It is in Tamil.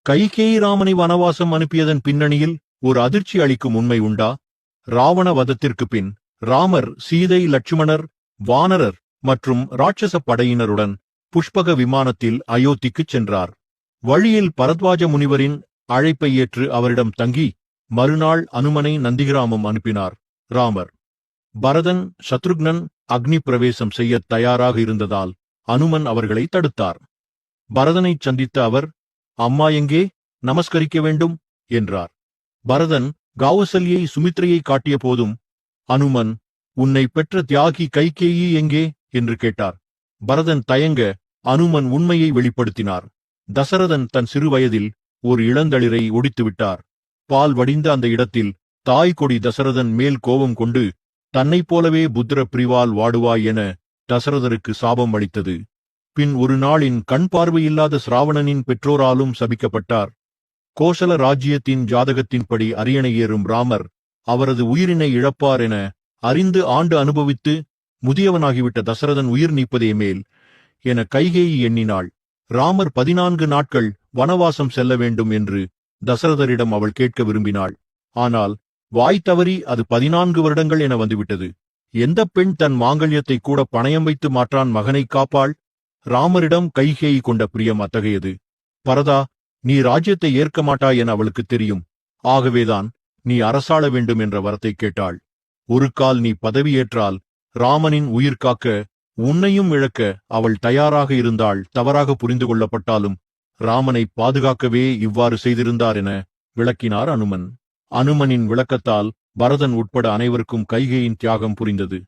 கைகேயி ராமனை வனவாசம் அனுப்பியதன் பின்னணியில் ஒரு அதிர்ச்சி அளிக்கும் உண்மை உண்டா? ராவண வதத்திற்கு பின் ராமர் சீதை, லட்சுமணர், வானரர் மற்றும் ராட்சச படையினருடன் புஷ்பக விமானத்தில் அயோத்திக்குச் சென்றார். வழியில் பரத்வாஜ முனிவரின் அழைப்பை ஏற்று அவரிடம் தங்கி மறுநாள் அனுமனை நந்திகிராமம் அனுப்பினார் ராமர். பரதன், சத்ருக்னன் அக்னி பிரவேசம் செய்ய தயாராக இருந்ததால் அனுமன் அவர்களை தடுத்தார். பரதனைச் சந்தித்த அவர், அம்மா எங்கே? நமஸ்கரிக்க வேண்டும் என்றார். பரதன் கௌசல்யை, சுமித்ரையை காட்டிய போதும் அனுமன், உன்னை பெற்ற தியாகி கைகேயி எங்கே என்று கேட்டார். பரதன் தயங்க அனுமன் உண்மையை வெளிப்படுத்தினார். தசரதன் தன் சிறுவயதில் ஒரு இளந்தளிரை ஒடித்துவிட்டார். பால் வடிந்த அந்த இடத்தில் தாய் கொடி தசரதன் மேல் கோபம் கொண்டு தன்னைப் போலவே புத்திர பிரிவால் வாடுவாய் என தசரதருக்கு சாபம் அளித்தது. பின் ஒரு நாளின் கண் பார்வையில்லாத சிராவணனின் பெற்றோராலும் சபிக்கப்பட்டார். கோசல ராஜ்யத்தின் ஜாதகத்தின்படி அரியணை ஏறும் ராமர் அவரது உயிரினை இழப்பார் என அறிந்து ஆண்டு அனுபவித்து முதியவனாகிவிட்ட தசரதன் உயிர் நீப்பதே மேல் என கைகேயி எண்ணினாள். ராமர் 14 நாட்கள் வனவாசம் செல்ல வேண்டும் என்று தசரதரிடம் அவள் கேட்க விரும்பினாள். ஆனால் வாய் தவறி அது 14 வருடங்கள் என வந்துவிட்டது. எந்த பெண் தன் மாங்கல்யத்தை கூட பணயம் வைத்து மாற்றான் மகனை காப்பாள்? ராமரிடம் கைகேயி கொண்ட பிரியம் அத்தகையது. பரதா, நீ ராஜ்யத்தை ஏற்க மாட்டாய் என அவளுக்கு தெரியும். ஆகவேதான் நீ அரசாள வேண்டும் என்ற வரத்தை கேட்டாள். ஒரு கால் நீ பதவியேற்றால் ராமனின் உயிர் காக்க உன்னையும் இழக்க அவள் தயாராக இருந்தாள். தவறாக புரிந்து கொள்ளப்பட்டாலும் ராமனை பாதுகாக்கவே இவ்வாறு செய்திருந்தார் என விளக்கினார் அனுமன். அனுமனின் விளக்கத்தால் பரதன் உட்பட அனைவருக்கும் கைகேயின் தியாகம் புரிந்தது.